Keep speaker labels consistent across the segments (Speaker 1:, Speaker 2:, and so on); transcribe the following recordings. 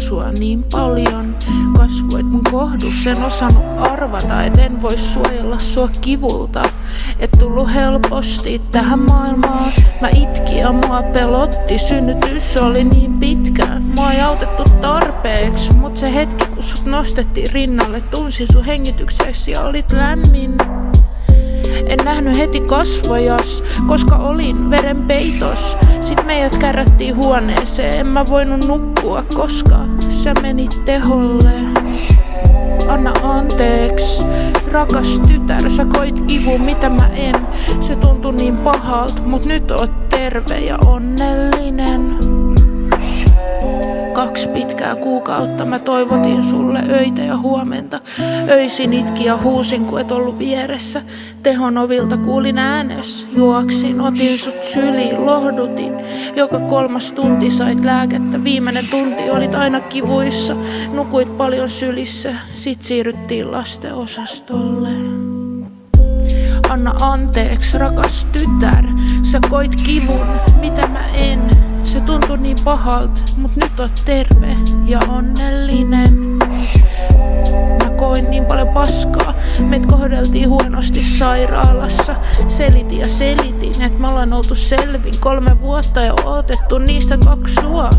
Speaker 1: sua niin paljon. Kasvoit mun kohdus, en osannut arvata, et en voi suojella sua kivulta. Et tullu helposti tähän maailmaan. Mä itkin ja mua pelotti, synnytys oli niin pitkä. Mua ei autettu tarpeeksi, mut se hetki kun sut nostettiin rinnalle, tunsin sun hengitykseksi ja olit lämmin. En nähnyt heti kasvojas, koska olin veren peitos. Sit meidät kärrättiin huoneeseen, en mä voinut nukkua, koska sä menit teholle. Anna anteeksi, rakas tytär, sä koit kivun mitä mä en. Se tuntui niin pahalta, mut nyt oot terve ja onnellinen. 2 pitkää kuukautta mä toivotin sulle öitä ja huomenta. Öisin itkin ja huusin, kun et ollut vieressä. Tehon ovilta kuulin äänes. Juoksin, otin sut syliin, lohdutin. Joka 3. tunti sait lääkettä. Viimeinen tunti olit aina kivuissa. Nukuit paljon sylissä. Sit siirryttiin lastenosastolle. Anna anteeksi, rakas tytär. Sä koit kivun, mitä mä en. Se tuntui niin pahalta, mut nyt oot terve ja onnellinen. Mä koin niin paljon paskaa, meitä kohdeltiin huonosti sairaalassa. Selitin ja selitin, että me ollaan oltu selvin 3 vuotta ja odotettu niistä 2 sua.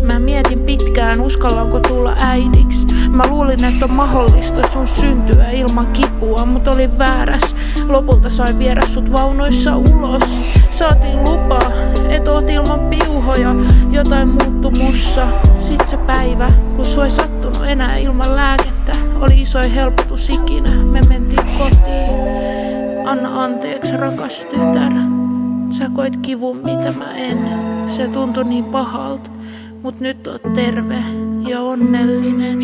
Speaker 1: Mä mietin pitkään, uskallanko tulla äidiksi. Mä luulin, että on mahdollista sun syntyä ilman kipua, mut olin vääräs. Lopulta sain viedä sut vaunuissa ulos. Saatiin lupa, et oot ilman piuhoja. Jotain muuttu mussa. Sit se päivä, kun sua ei sattunut enää ilman lääkettä, oli isoin helpotus ikinä. Me mentiin kotiin. Anna anteeksi, rakas tytär. Sä koit kivun, mitä mä en. Se tuntui niin pahalta, mut nyt oot terve ja onnellinen.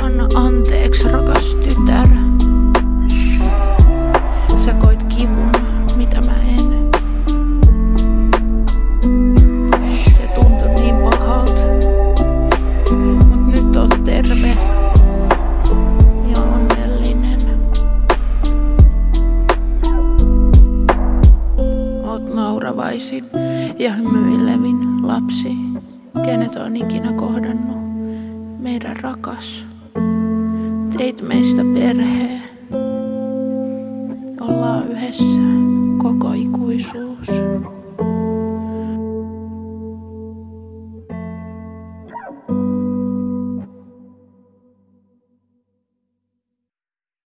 Speaker 1: Anna anteeksi, rakas tytär. Sä koit kivun, mitä mä en. Se tuntui niin pahalta, mut nyt oot terve ja onnellinen. Oot nauravaisin ja hymyilevin lapsi, kenet on ikinä kohdannut. Meidän rakas. Teit meistä perheen. Ollaan yhdessä koko ikuisuus.